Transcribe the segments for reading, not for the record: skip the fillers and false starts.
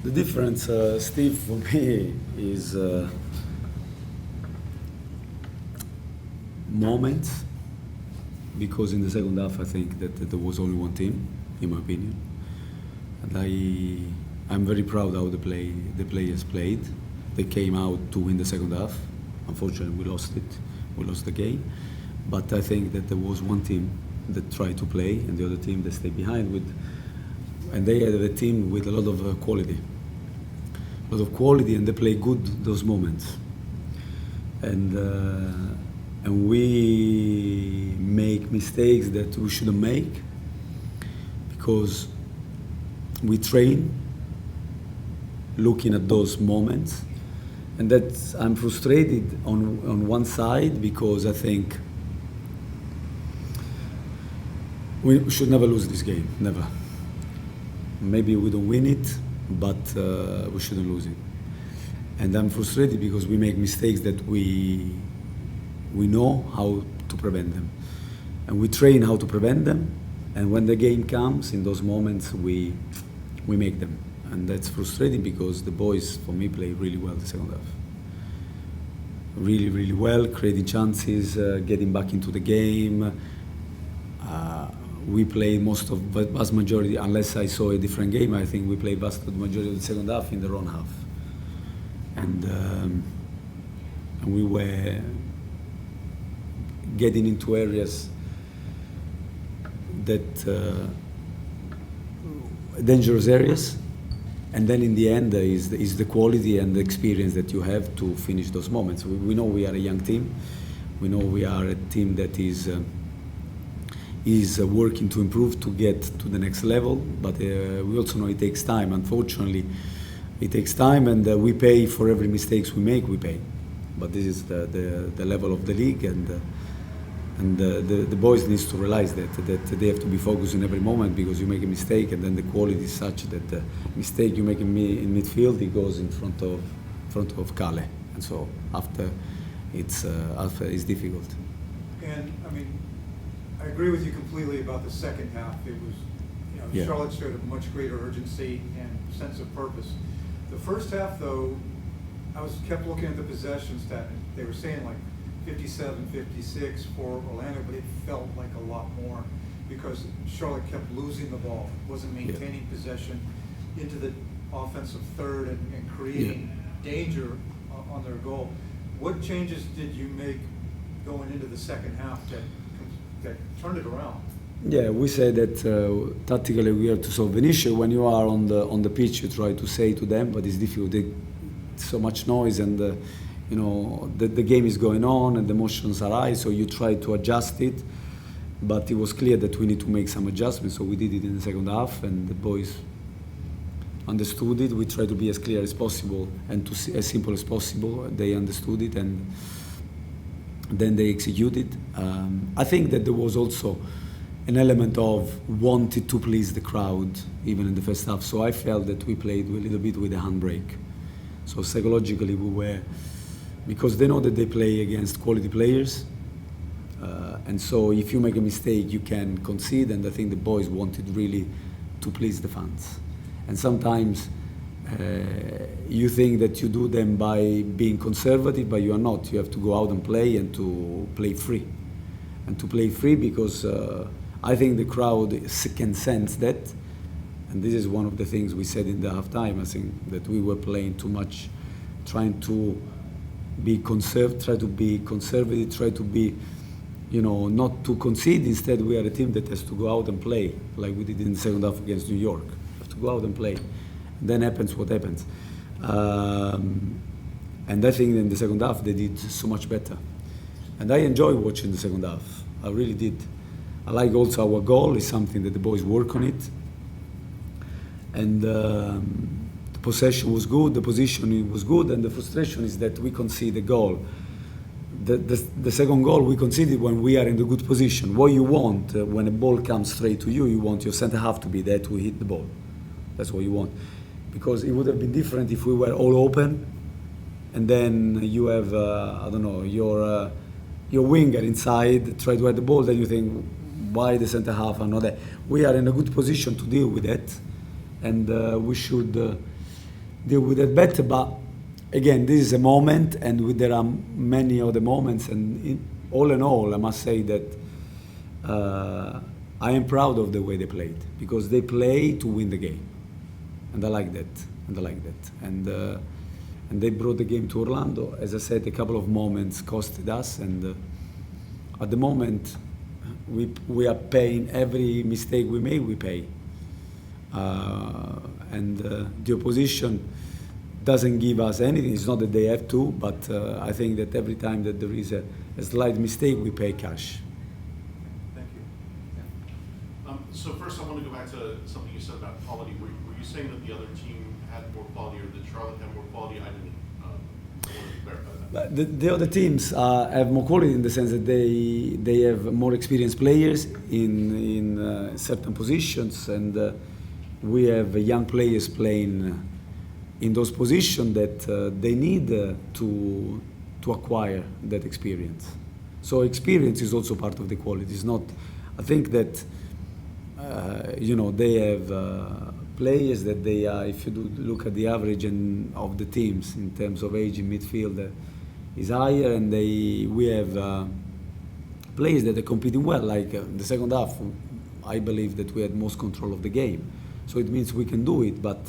The difference, Steve, for me is moments, because in the second half I think that there was only one team, in my opinion, and I'm very proud how the players played. They came out to win the second half. Unfortunately, we lost it. We lost the game. But I think that there was one team that tried to play, and the other team that stayed behind and they had a team with a lot of quality. A lot of quality, and they play good those moments. And we make mistakes that we shouldn't make because we train looking at those moments, and that's I'm frustrated on one side because I think we should never lose this game, never. Maybe we don't win it, but we shouldn't lose it. And I'm frustrated because we make mistakes that we know how to prevent them, and we train how to prevent them. And when the game comes, in those moments, we make them, and that's frustrating because the boys, for me, play really well the second half. Really, really well, creating chances, getting back into the game. We played vast majority, unless I saw a different game, I think we played vast majority of the second half in the wrong half. And we were getting into areas that dangerous areas, and then in the end is the quality and the experience that you have to finish those moments. We know we are a young team. We know we are a team that is working to improve to get to the next level, but we also know it takes time. Unfortunately, it takes time, and we pay for every mistakes we make. We pay, but this is the level of the league, and the boys needs to realize that they have to be focused in every moment, because you make a mistake and then the quality is such that the mistake you make in midfield, it goes in front of Kale, and so after it's difficult. And I mean, I agree with you completely about the second half. It was, Yeah. Charlotte showed a much greater urgency and sense of purpose. The first half, though, I kept looking at the possession stat. They were saying like 57, 56 for Orlando, but it felt like a lot more because Charlotte kept losing the ball, wasn't maintaining possession into the offensive third and creating danger on their goal. What changes did you make going into the second half that turned it around? Yeah, we say that tactically we have to solve an issue. When you are on the pitch, you try to say to them, but it's difficult. So much noise, and the game is going on, and the emotions are high. So you try to adjust it, but it was clear that we need to make some adjustments. So we did it in the second half, and the boys understood it. We tried to be as clear as possible and as simple as possible. They understood it, and then they executed. I think that there was also an element of wanting to please the crowd, even in the first half. So I felt that we played a little bit with a handbrake. So psychologically we were, because they know that they play against quality players, and so if you make a mistake, you can concede, and I think the boys wanted really to please the fans. And sometimes you think that you do them by being conservative, but you are not. You have to go out and play, and to play free. And to play free because I think the crowd can sense that. And this is one of the things we said in the halftime. I think that we were playing too much, trying to be try to be conservative, try to be, not to concede. Instead, we are a team that has to go out and play, like we did in the second half against New York. We have to go out and play. And then happens what happens. And I think in the second half they did so much better. And I enjoy watching the second half. I really did. I like also our goal is something that the boys work on it. And the possession was good, the position was good, and the frustration is that we concede a goal. The second goal we conceded when we are in the good position. What you want when a ball comes straight to you, you want your center half to be there to hit the ball. That's what you want. Because it would have been different if we were all open, and then you have, your winger inside, try to hit the ball, then you think, why the center half are not there? We are in a good position to deal with that, and we should deal with it better. But again, this is a moment, and there are many other moments. And all in all, I must say that I am proud of the way they played, because they play to win the game, and I like that. And they brought the game to Orlando. As I said, a couple of moments costed us, and at the moment, we are paying every mistake we make. We pay, and the opposition doesn't give us anything. It's not that they have to, but I think that every time that there is a slight mistake, we pay cash. Thank you. So first, I want to go back to something you said about quality. Were you saying that the other team had more quality, or that Charlotte had more quality? I didn't. I wanted to clarify that. But the other teams have more quality in the sense that they have more experienced players in certain positions, and we have young players playing in those positions that they need to acquire that experience. So experience is also part of the quality. It's not. I think that they have players that they are. If you look at the average of the teams in terms of age in midfield, is higher, and we have players that are competing well. Like the second half, I believe that we had most control of the game. So it means we can do it, but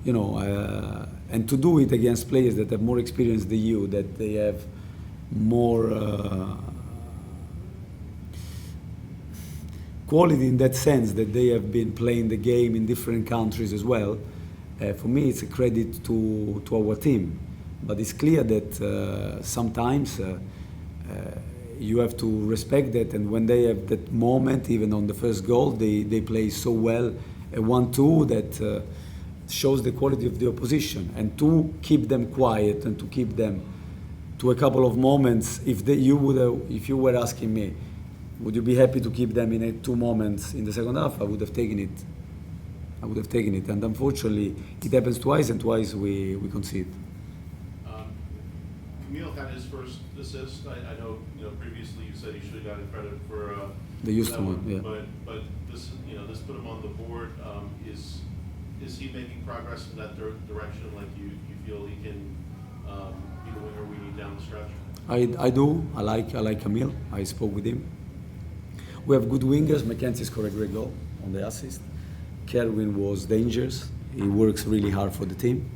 and to do it against players that have more experience than you, that they have more quality in that sense, that they have been playing the game in different countries as well. For me, it's a credit to our team. But it's clear that sometimes you have to respect that, and when they have that moment, even on the first goal, they play so well a 1-2 that shows the quality of the opposition. And to keep them quiet and to keep them to a couple of moments, if you were asking me, would you be happy to keep them in 2 moments in the second half? I would have taken it. And unfortunately, it happens twice, and twice we concede. Camille had his first assist. I know, previously you said he should have gotten credit for the Houston one, yeah. But this, this put him on the board. Is he making progress in that direction? Like you feel he can be the winger we need down the stretch? I do. I like Camille. I spoke with him. We have good wingers. Mackenzie scored a great goal on the assist. Kerwin was dangerous. He works really hard for the team.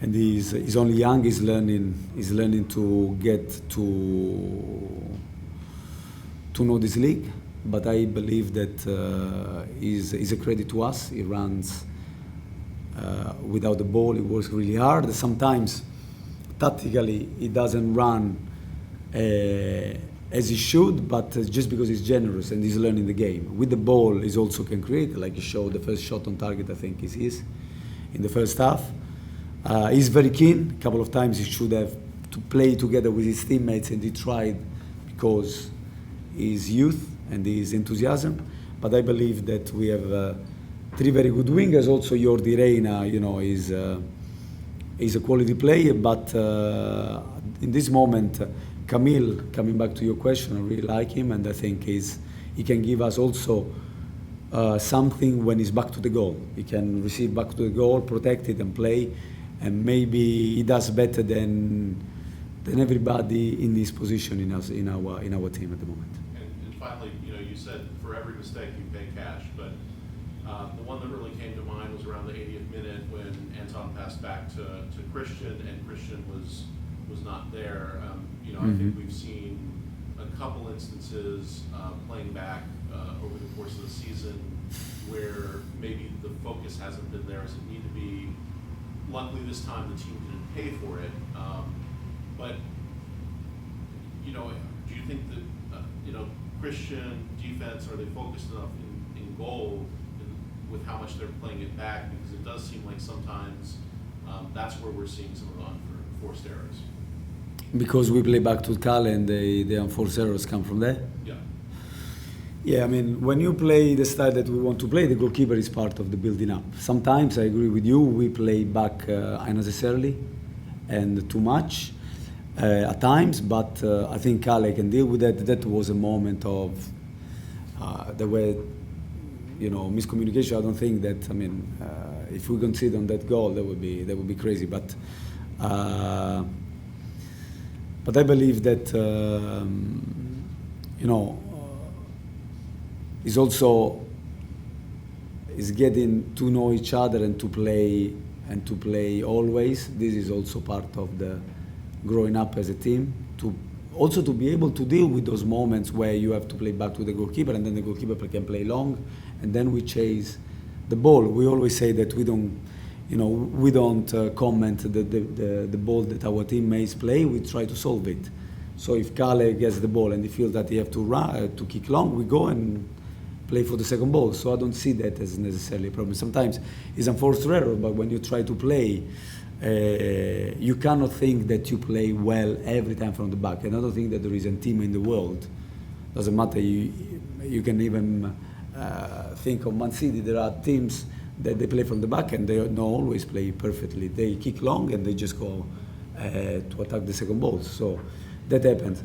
And he's only young. He's learning to get to know this league. But I believe that he's a credit to us. He runs without the ball. He works really hard. Sometimes tactically he doesn't run as he should, but just because he's generous and he's learning the game. With the ball, he also can create. Like he showed, the first shot on target, I think, is his in the first half. He's very keen. A couple of times he should have to play together with his teammates, and he tried because his youth and his enthusiasm. But I believe that we have 3 very good wingers. Also, Jordi Reina, is a quality player. But in this moment, Camille, coming back to your question, I really like him, and I think he can give us also something when he's back to the goal. He can receive back to the goal, protect it, and play. And maybe he does better than everybody in his position in our team at the moment. And finally, you said for every mistake you pay cash, but the one that really came to mind was around the 80th minute when Anton passed back to Christian, and Christian was not there. I think we've seen a couple instances playing back over the course of the season where maybe the focus hasn't been there as it needed to be. Luckily, this time the team didn't pay for it. But do you think that Christian defense, are they focused enough in goal with how much they're playing it back? Because it does seem like sometimes that's where we're seeing some of the unforced errors. Because we play back to Cale, and the unforced errors come from there. Yeah. Yeah, I mean, when you play the style that we want to play, the goalkeeper is part of the building up. Sometimes, I agree with you, we play back unnecessarily and too much at times, but I think Cale can deal with that. That was a moment of there were, miscommunication. I don't think that, if we concede on that goal, that would be crazy. But I believe that is also is getting to know each other and to play always. This is also part of the growing up as a team, to also to be able to deal with those moments where you have to play back to the goalkeeper, and then the goalkeeper can play long, and then we chase the ball. We always say that we don't comment the ball that our teammates play. We try to solve it. So if Kale gets the ball and he feels that he have to run to kick long, we go and play for the second ball. So I don't see that as necessarily a problem. Sometimes it's unforced error, but when you try to play, you cannot think that you play well every time from the back. And I don't think that there is a team in the world. Doesn't matter. You can even think of Man City. There are teams that they play from the back and they don't always play perfectly. They kick long and they just go to attack the second ball. So that happens.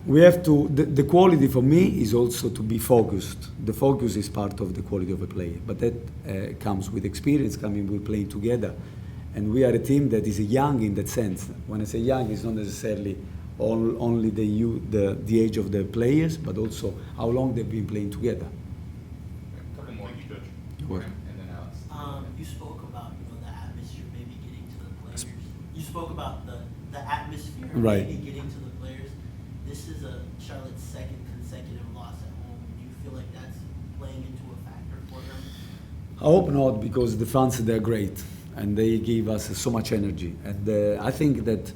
We have to. The quality for me is also to be focused. The focus is part of the quality of a player, but that comes with experience, coming with playing together. And we are a team that is young in that sense. When I say young, it's not necessarily only the age of the players, but also how long they've been playing together. A couple more. Thank you, Coach. You're welcome. And then Alex. You spoke about the atmosphere maybe getting to the players. You spoke about the atmosphere Right. maybe getting to the players. This is Charlotte's second consecutive loss at home. Do you feel like that's playing into a factor for them? I hope not, because the fans, they're great and they give us so much energy. And I think that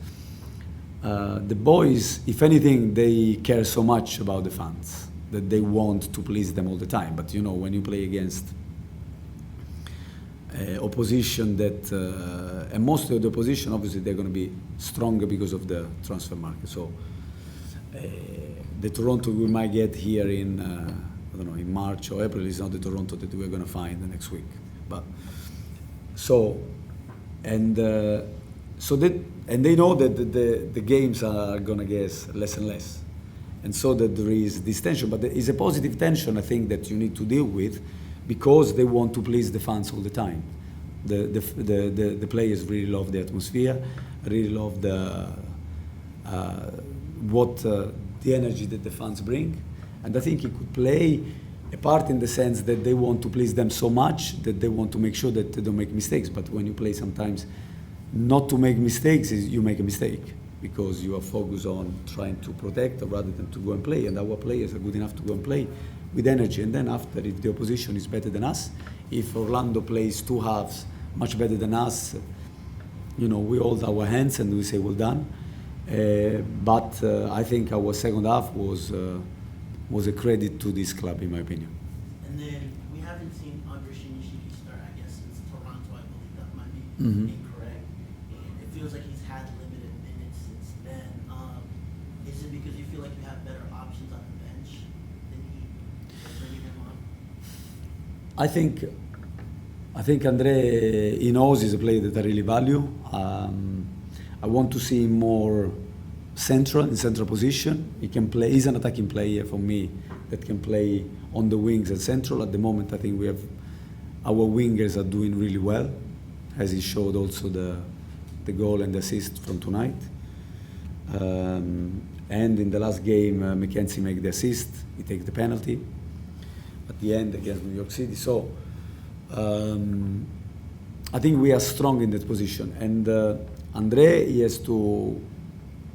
the boys, if anything, they care so much about the fans that they want to please them all the time. But when you play against opposition and most of the opposition, obviously they're going to be stronger because of the transfer market. So the Toronto we might get here in I don't know, in March or April is not the Toronto that we're going to find the next week. But and they know that the games are going to get less and less, and so that there is this tension. But there is a positive tension, I think, that you need to deal with, because they want to please the fans all the time. The players really love the atmosphere, really love the energy that the fans bring, and I think it could play a part in the sense that they want to please them so much that they want to make sure that they don't make mistakes. But when you play sometimes not to make mistakes, you make a mistake because you are focused on trying to protect rather than to go and play. And our players are good enough to go and play with energy. And then after, if the opposition is better than us, if Orlando plays two halves much better than us, we hold our hands and we say, well done. But I think our second half was a credit to this club, in my opinion. And then we haven't seen Andre Shinishiki start, I guess, since Toronto. I believe that might be incorrect. And it feels like he's had limited minutes since then. Is it because you feel like you have better options on the bench than bringing him on? I think Andre, he knows he's a player that I really value. I want to see him more in central position. He can play. He's an attacking player for me that can play on the wings and central. At the moment, I think our wingers are doing really well, as he showed also the goal and the assist from tonight. And in the last game, McKenzie made the assist. He takes the penalty at the end against New York City. So I think we are strong in that position. And Andre, he has to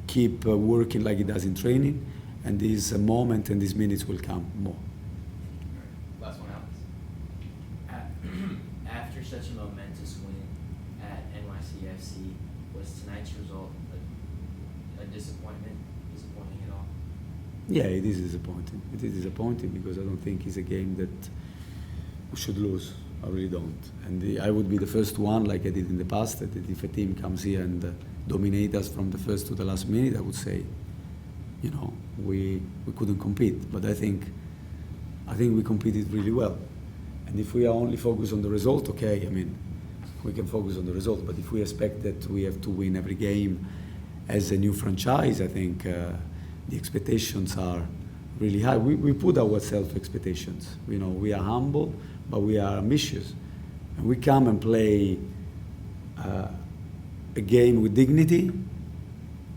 keep working like he does in training, and this moment and these minutes will come more. Last one, Alex. After such a momentous win at NYCFC, was tonight's result a disappointing at all? Yeah, it is disappointing. It is disappointing because I don't think it's a game that we should lose. I really don't. And I would be the first one, like I did in the past, that if a team comes here and dominate us from the first to the last minute, I would say, we couldn't compete. But I think we competed really well. And if we are only focused on the result, okay, we can focus on the result. But if we expect that we have to win every game as a new franchise, I think the expectations are really high. We put ourselves expectations. We are humble, but we are ambitious. and we come and play a game with dignity,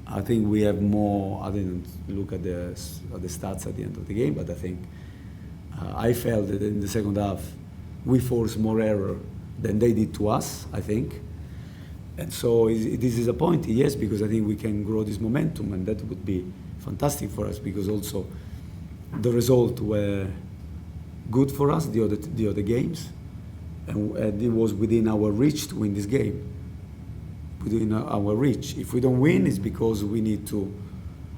I think we have more. I didn't look at the stats at the end of the game, but I think I felt that in the second half we forced more error than they did to us, I think. And so it is disappointing, yes, because I think we can grow this momentum, and that would be fantastic for us, because also the results were good for us, the other games, and it was within our reach to win this game. Within our reach. If we don't win, it's because we need to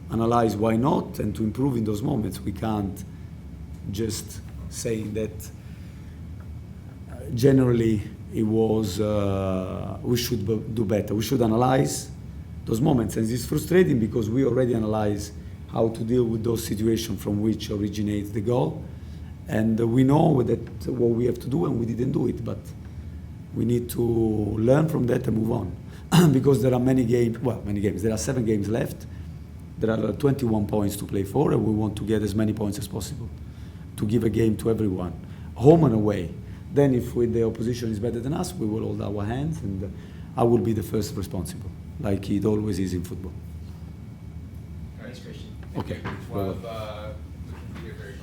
analyze why not and to improve in those moments. We can't just say that generally it was we should do better. We should analyze those moments, and it's frustrating because we already analyze how to deal with those situations from which originates the goal, and we know that what we have to do, and we didn't do it, but we need to learn from that and move on. Because there are many games, there are 7 games left. There are 21 points to play for, and we want to get as many points as possible to give a game to everyone, home and away. Then if the opposition is better than us, we will hold our hands, and I will be the first responsible, like it always is in football. All right, Christian. Okay. While looking for your very